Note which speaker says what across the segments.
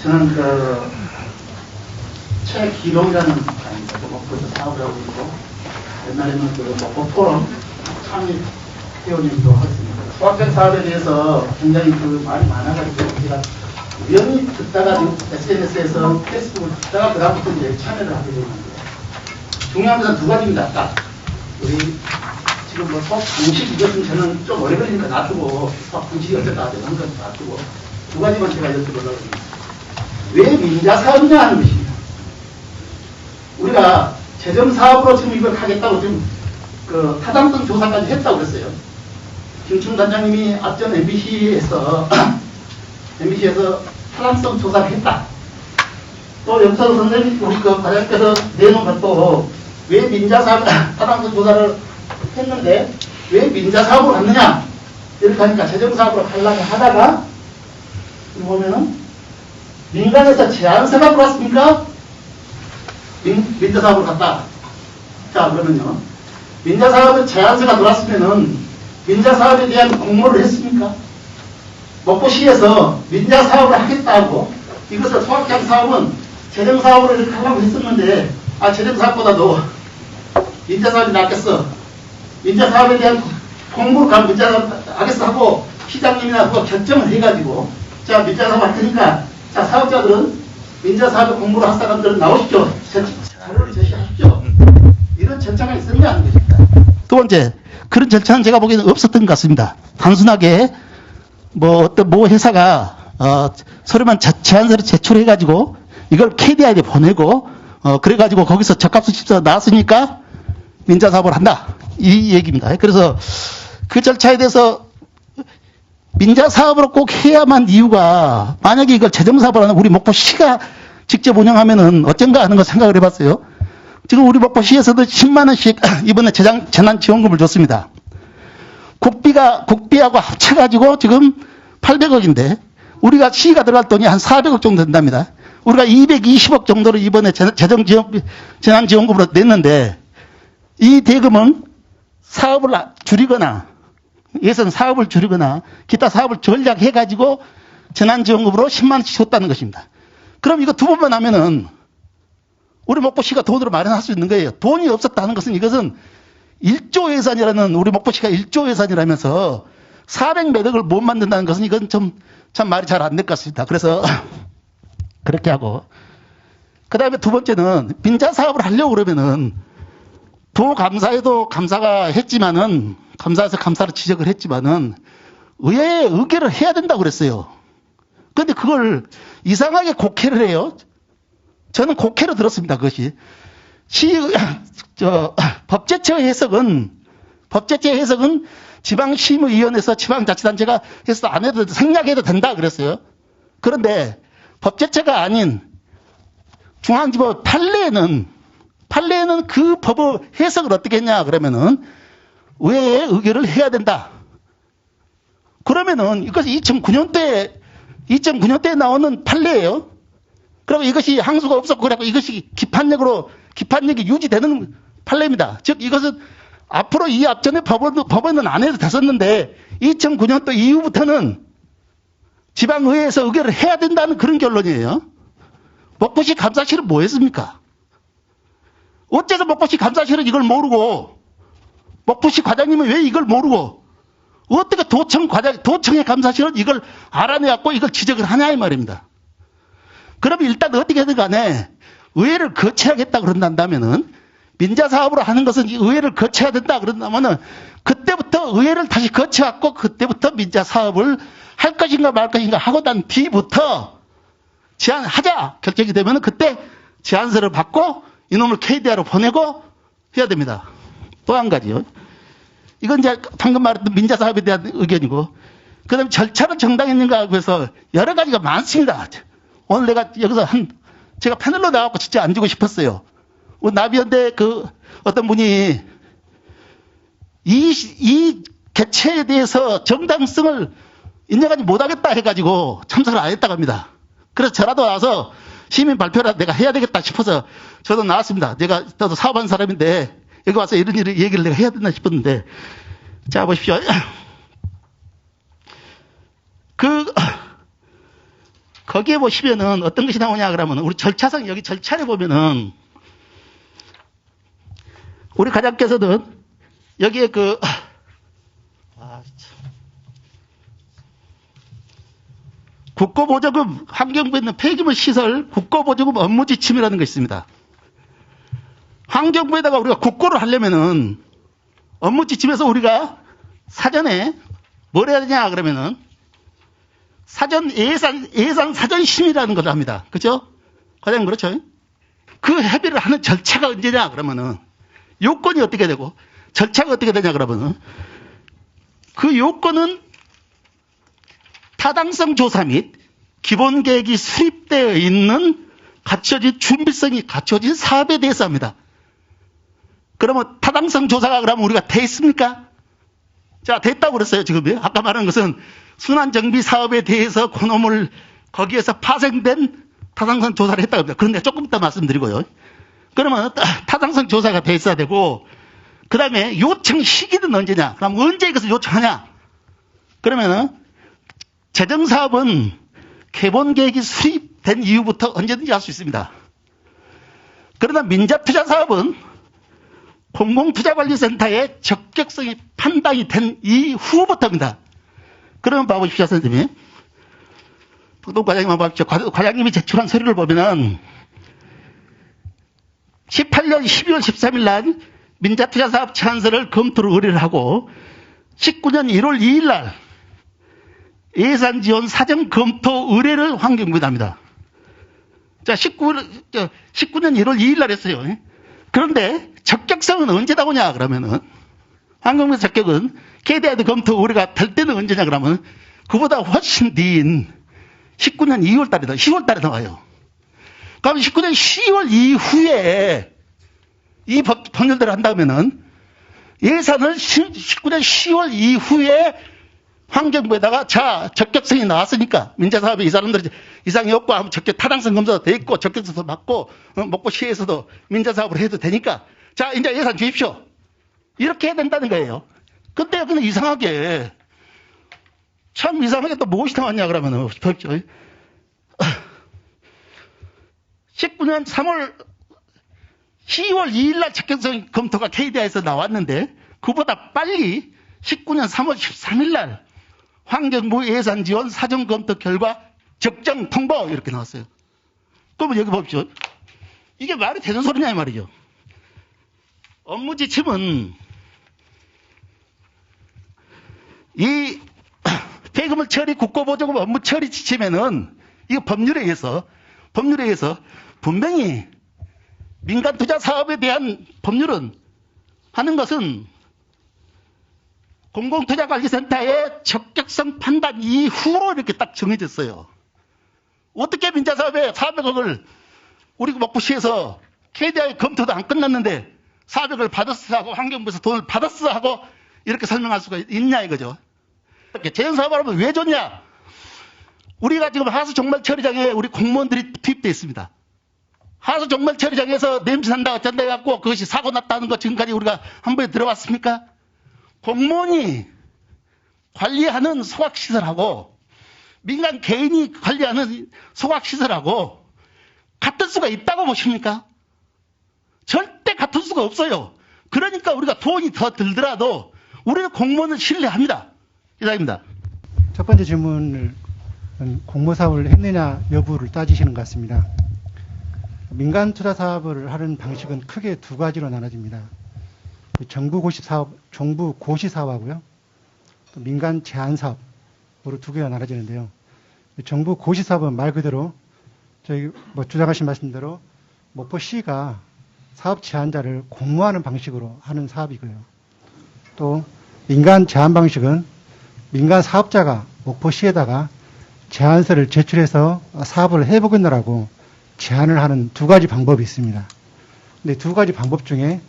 Speaker 1: 저는 최기동이라는 사람입니다. 목포에서 사업을 하고 있고, 옛날에는 목포 포럼 창립 회원님도 했습니다. 소확행 사업에 대해서 굉장히 말이 많아가지고 제가 우연히 듣다가 SNS에서 페이스북을 듣다가 그다음부터 이제 참여를 하게 되는데, 중요한 것은 두 가지입니다. 딱 우리 지금 수학 방식 이것은 저는 좀 오래 걸리니까 놔두고, 수학 방식이 어쨌다 하는 건 놔두고, 두 가지만 제가 여쭤보려고 합니다. 왜 민자 사업이냐 하는 것입니다. 우리가 재정 사업으로 지금 이걸 하겠다고 지금 타당성 조사까지 했다고 그랬어요. 김충 단장님이 앞전 MBC에서 타당성 조사를 했다. 또 염서도 선생님 우리 과장께서 내놓은 것도 왜 민자 사업 타당성 조사를 했는데 왜 민자 사업으로 갔느냐 이렇게 하니까 재정 사업으로 하려고 하다가 보면은 민간에서 제안서가 들어왔습니까? 민자 사업으로 갔다. 자, 그러면요. 민자 사업에 제안서가 들어왔으면은 민자 사업에 대한 공모를 했습니까? 목포시에서 민자 사업을 하겠다고 이것을 소확행 사업은 재정 사업으로 이렇게 하려고 했었는데, 재정 사업보다도 민자 사업이 낫겠어. 민자 사업에 대한 공모를 가면 민자 사업 하겠어 하고 시장님이나 누가 결정을 해가지고, 자, 민자 사업 할 테니까, 자, 사업자들은 민자 사업에 공모를 할 사람들은 나오십시오. 자료를 제시하십시오. 이런 절차가 있었냐 하는 것입니다. 두 번째, 그런 절차는 제가 보기에는 없었던 것 같습니다. 단순하게 어떤 회사가 서류만 제안서를 제출해가지고 이걸 KDI에 보내고 그래가지고 거기서 적합수 집서 나왔으니까 민자 사업을 한다 이 얘기입니다. 그래서 그 절차에 대해서 민자 사업으로 꼭 해야만 이유가, 만약에 이걸 재정 사업을 하는 우리 목포시가 직접 운영하면은 어쩐가 하는 거 생각을 해봤어요. 지금 우리 목포시에서도 10만 원씩 이번에 재난지원금을 줬습니다. 국비하고 합쳐가지고 지금 800억인데 우리가 시가 들어갈 돈이 한 400억 정도 된답니다. 우리가 220억 정도로 이번에 재난지원금으로 냈는데, 이 대금은 사업을 줄이거나 예산 사업을 줄이거나 기타 사업을 전략해가지고 재난지원금으로 10만 원씩 줬다는 것입니다. 그럼 이거 두 번만 하면은 우리 목포시가 돈으로 마련할 수 있는 거예요. 돈이 없었다는 것은 이것은 1조 예산이라는, 우리 목포시가 1조 예산이라면서 400몇 억을 못 만든다는 것은 이건 참 말이 잘 안 될 것 같습니다. 그래서 그렇게 하고, 그 다음에 두 번째는 민자 사업을 하려고 그러면은 도감사에도 감사가 했지만은, 감사에서 감사를 지적을 했지만은 의회에 의결을 해야 된다고 그랬어요. 그런데 그걸 이상하게 곡해를 해요. 저는 곡해로 들었습니다. 그것이 법제처 해석은 지방심의위원회에서 지방자치단체가 해서 안 해도 생략해도 된다 그랬어요. 그런데 법제처가 아닌 중앙지법 판례에는 그 법의 해석을 어떻게 했냐 그러면은 의회에 의결을 해야 된다. 그러면은 이것이 2009년도에 나오는 판례예요. 그러면 이것이 항소가 없었고 그래서 이것이 기판력이 유지되는 판례입니다. 즉 이것은 앞으로 이 앞전에 법원은 안 해도 됐었는데 2009년도 이후부터는 지방의회에서 의결을 해야 된다는 그런 결론이에요. 목포시 감사실은 뭐 했습니까? 어째서 목포시 감사실은 이걸 모르고, 목포시 과장님은 왜 이걸 모르고, 어떻게 도청의 감사실은 이걸 알아내갖고 이걸 지적을 하냐 이 말입니다. 그러면 일단 어떻게든 간에 의회를 거쳐야겠다 그런다면은, 민자 사업으로 하는 것은 의회를 거쳐야 된다 그런다면은 그때부터 의회를 다시 거쳐갖고 그때부터 민자 사업을 할 것인가 말 것인가 하고 난 뒤부터 제안하자 결정이 되면은 그때 제안서를 받고 이놈을 KDI로 보내고 해야 됩니다. 또 한 가지요. 이건 이제 방금 말했던 민자 사업에 대한 의견이고, 그 다음에 절차는 정당했는가 하고 해서 여러 가지가 많습니다. 오늘 내가 여기서 제가 패널로 나와서 진짜 앉고 싶었어요. 나비연대 어떤 분이 이 개최에 대해서 정당성을 인정하지 못하겠다 해가지고 참석을 안 했다고 합니다. 그래서 저라도 와서 시민 발표를 내가 해야 되겠다 싶어서 저도 나왔습니다. 저도 사업한 사람인데 여기 와서 이런 얘기를 내가 해야 된다 싶었는데, 자 보십시오. 거기에 보시면은 어떤 것이 나오냐 그러면 우리 절차상 여기 절차를 보면은 우리 과장께서는 여기에 국고보조금 환경부에 있는 폐기물 시설 국고보조금 업무 지침이라는 게 있습니다. 환경부에다가 우리가 국고를 하려면은 업무 지침에서 우리가 사전에 뭘 해야 되냐 그러면은 예산 사전 심의라는 걸 합니다. 그죠? 과장님 그렇죠? 그 협의를 하는 절차가 언제냐 그러면은 요건이 어떻게 되고 절차가 어떻게 되냐 그러면은 그 요건은 타당성 조사 및 기본 계획이 수립되어 있는 갖춰진 준비성이 갖춰진 사업에 대해서 합니다. 그러면 타당성 조사가 그러면 우리가 돼 있습니까? 자, 됐다고 그랬어요, 지금. 아까 말한 것은 순환정비 사업에 대해서 그놈을 거기에서 파생된 타당성 조사를 했다고 합니다. 그런데 조금 이따 말씀드리고요. 그러면 타당성 조사가 돼 있어야 되고, 그 다음에 요청 시기는 언제냐? 그럼 언제 이것을 요청하냐? 그러면은, 재정사업은 개본계획이 수립된 이후부터 언제든지 할 수 있습니다. 그러나 민자투자사업은 공공투자관리센터의 적격성이 판단이 된 이후부터입니다. 그러면 봐보십시오, 선생님. 과장님만 봐보십시오. 과장님이 제출한 서류를 보면은 18년 12월 13일 날 민자투자사업 제안서를 검토를 의뢰를 하고 19년 1월 2일 날 예산지원 사전 검토 의뢰를 환경부에 합니다. 자, 19년 1월 2일 날 했어요. 그런데 적격성은 언제 나오냐 그러면은 환경부 적격은 KDI도 검토 의뢰가 될 때는 언제냐 그러면 그보다 훨씬 뒤인 19년 2월 달에 10월 달에 나와요. 그럼 19년 10월 이후에 이 법률대로 한다면은 예산을 19년 10월 이후에 환경부에다가 자 적격성이 나왔으니까 민자사업에 이 사람들이 이상이 없고 하면 적격 타당성 검사도 돼 있고 적격성도 받고 목포시에서도 민자사업을 해도 되니까 자 이제 예산 주십시오. 이렇게 해야 된다는 거예요. 근데 그냥 이상하게 참 이상하게 또 무엇이 나왔냐 그러면은 19년 3월 10월 2일 날 적격성 검토가 KDI에서 나왔는데 그보다 빨리 19년 3월 13일 날 환경부 예산지원 사전검토 결과 적정 통보 이렇게 나왔어요. 그러면 여기 보십시오. 이게 말이 되는 소리냐 이 말이죠. 업무 지침은 이 폐기물 처리 국고보조금 업무 처리 지침에는 이거 법률에 의해서 분명히 민간 투자 사업에 대한 법률은 하는 것은 공공투자관리센터의 적격성 판단 이후로 이렇게 딱 정해졌어요. 어떻게 민자사업에 400억을 우리 목포시에서 KDI 검토도 안 끝났는데 400억을 받았어 하고 환경부에서 돈을 받았어 하고 이렇게 설명할 수가 있냐 이거죠. 재정사업을 하면 왜 좋냐? 우리가 지금 하수종말처리장에 우리 공무원들이 투입되어 있습니다. 하수종말처리장에서 냄새 난다 어쩐다 해갖고 그것이 사고 났다는 거 지금까지 우리가 한 번에 들어봤습니까? 공무원이 관리하는 소각시설하고 민간 개인이 관리하는 소각시설하고 같을 수가 있다고 보십니까? 절대 같을 수가 없어요. 그러니까 우리가 돈이 더 들더라도 우리는 공무원을 신뢰합니다. 이상입니다.
Speaker 2: 첫 번째 질문을 공모사업을 했느냐 여부를 따지시는 것 같습니다. 민간 투자 사업을 하는 방식은 크게 두 가지로 나눠집니다. 정부 고시 사업하고요. 또 민간 제한 사업으로 두 개가 나눠지는데요. 정부 고시 사업은 말 그대로 저희 주장하신 말씀대로 목포시가 사업 제한자를 공모하는 방식으로 하는 사업이고요. 또 민간 제한 방식은 민간 사업자가 목포시에다가 제안서를 제출해서 사업을 해보겠노라고 제안을 하는 두 가지 방법이 있습니다. 근데 두 가지 방법 중에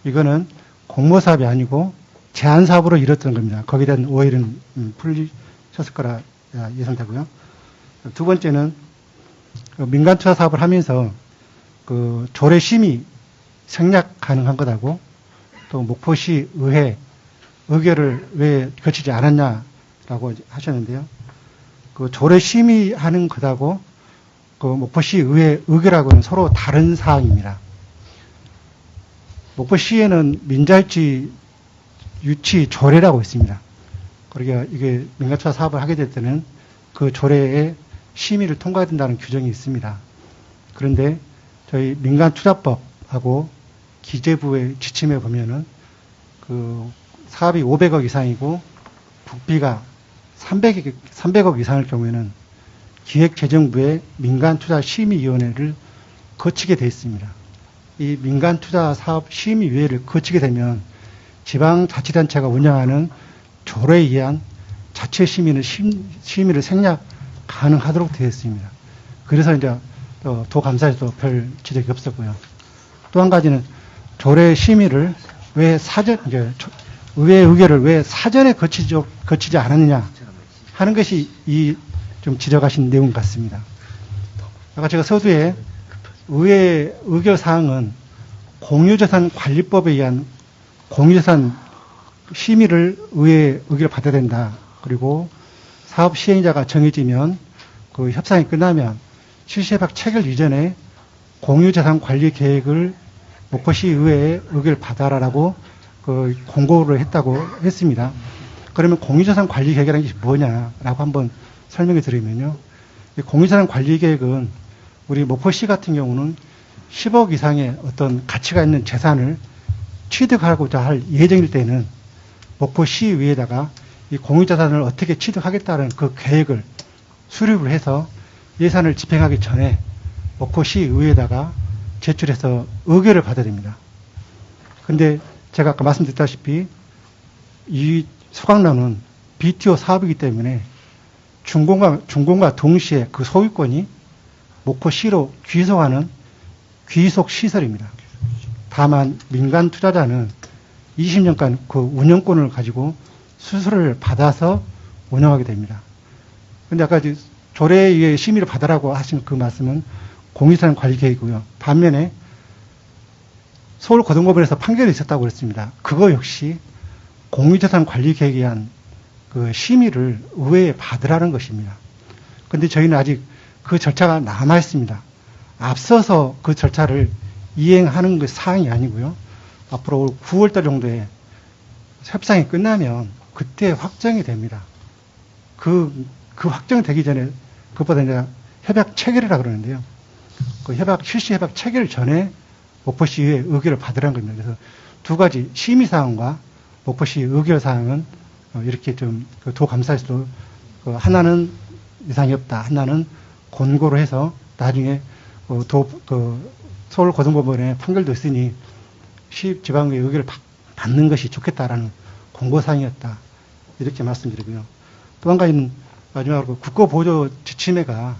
Speaker 2: 이거는 공모사업이 아니고 제안사업으로 이뤘던 겁니다. 거기에 대한 오해는 풀리셨을 거라 예상되고요. 두 번째는 민간투자 사업을 하면서 그 조례심의 생략 가능한 것하고 또 목포시 의회 의결을 왜 거치지 않았냐라고 하셨는데요. 그 조례 심의하는 것하고 그 목포시 의회 의결하고는 서로 다른 사항입니다. 목포시에는 민자일지 유치 조례라고 있습니다. 그러니까 이게 민간투자 사업을 하게 될 때는 그 조례에 심의를 통과해야 된다는 규정이 있습니다. 그런데 저희 민간투자법하고 기재부의 지침에 보면은 그 사업이 500억 이상이고 국비가 300억 이상일 경우에는 기획재정부의 민간투자심의위원회를 거치게 되어 있습니다. 이 민간투자사업심의위원회를 거치게 되면 지방자치단체가 운영하는 조례에 의한 자체 심의를 생략 가능하도록 되어 있습니다. 그래서 이제 도감사에서도 별 지적이 없었고요. 또 한 가지는 조례 심의를 왜 이제 의회 의결을 왜 사전에 거치지 않았느냐 하는 것이 좀 지적하신 내용 같습니다. 아까 제가 서두에 의회 의결 사항은 공유재산 관리법에 의한 공유재산 심의를 의회 의결 받아야 된다. 그리고 사업 시행자가 정해지면 그 협상이 끝나면 실시협약 체결 이전에 공유재산 관리 계획을 목포시 의회에 의결 받아라라고 그 공고를 했다고 했습니다. 그러면 공유재산 관리 계획이라는 것이 뭐냐라고 한번 설명해 드리면요. 공유재산 관리 계획은 우리 목포시 같은 경우는 10억 이상의 어떤 가치가 있는 재산을 취득하고자 할 예정일 때는 목포시의회에다가 이 공유자산을 어떻게 취득하겠다는 그 계획을 수립을 해서 예산을 집행하기 전에 목포시의회에다가 제출해서 의결을 받아야 됩니다. 근데 제가 아까 말씀드렸다시피 이 소강로는 BTO 사업이기 때문에 준공과 동시에 그 소유권이 목포시로 귀속하는 귀속시설입니다. 다만 민간 투자자는 20년간 그 운영권을 가지고 수수료를 받아서 운영하게 됩니다. 그런데 아까 조례에 의해 심의를 받으라고 하신 그 말씀은 공유재산 관리 계획이고요. 반면에 서울고등법원에서 판결이 있었다고 그랬습니다. 그거 역시 공유재산 관리 계획에 의한 그 심의를 의회에 받으라는 것입니다. 그런데 저희는 아직 그 절차가 남아 있습니다. 앞서서 그 절차를 이행하는 그 사항이 아니고요. 앞으로 올 9월달 정도에 협상이 끝나면 그때 확정이 됩니다. 그 확정되기 전에 그것보다 이제 협약 체결이라 그러는데요. 그 실시 협약 체결 전에 목포시의 의결을 받으라는 겁니다. 그래서 두 가지 심의사항과 목포시 의결 사항은 이렇게 좀 도감사에서도 하나는 이상이 없다. 하나는 권고로 해서 나중에 서울고등법원의 판결도 있으니 시지방의 의결을 받는 것이 좋겠다라는 공고사항이었다. 이렇게 말씀드리고요. 또 한 가지는 마지막으로 국고보조 지침회가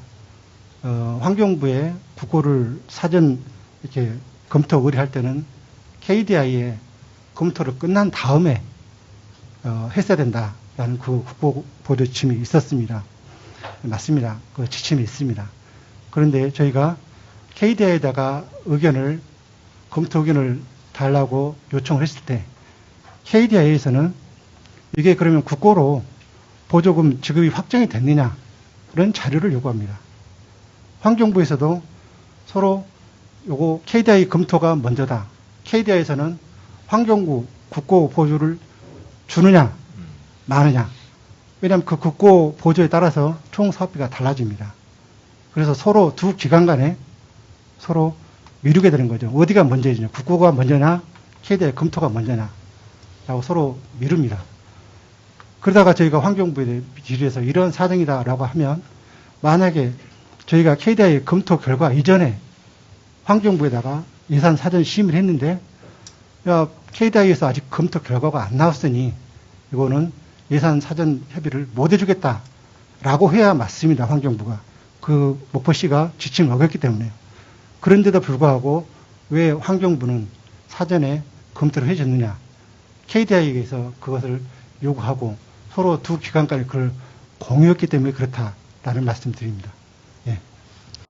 Speaker 2: 환경부에 국고를 사전 이렇게 검토 의뢰할 때는 KDI에 검토를 끝난 다음에 했어야 된다라는 그 국고보조 지침이 있었습니다. 맞습니다. 그 지침이 있습니다. 그런데 저희가 KDI에다가 검토 의견을 달라고 요청을 했을 때 KDI에서는 이게 그러면 국고로 보조금 지급이 확정이 됐느냐 이런 자료를 요구합니다. 환경부에서도 서로 요거 KDI 검토가 먼저다. KDI에서는 환경부 국고 보조를 주느냐 마느냐. 왜냐하면 그 국고 보조에 따라서 총 사업비가 달라집니다. 그래서 서로 두 기관 간에 서로 미루게 되는 거죠. 어디가 먼저냐, 국고가 먼저냐, KDI 검토가 먼저냐, 라고 서로 미룹니다. 그러다가 저희가 환경부에 질의해서 이런 사정이다라고 하면 만약에 저희가 KDI 검토 결과 이전에 환경부에다가 예산 사전 심의를 했는데 야, KDI에서 아직 검토 결과가 안 나왔으니 이거는 예산 사전 협의를 못 해주겠다라고 해야 맞습니다. 환경부가. 그 목포시가 지침을 어겼기 때문에. 그런데도 불구하고 왜 환경부는 사전에 검토를 해줬느냐. KDI에서 그것을 요구하고 서로 두 기관 간에 그걸 공유했기 때문에 그렇다라는 말씀 드립니다.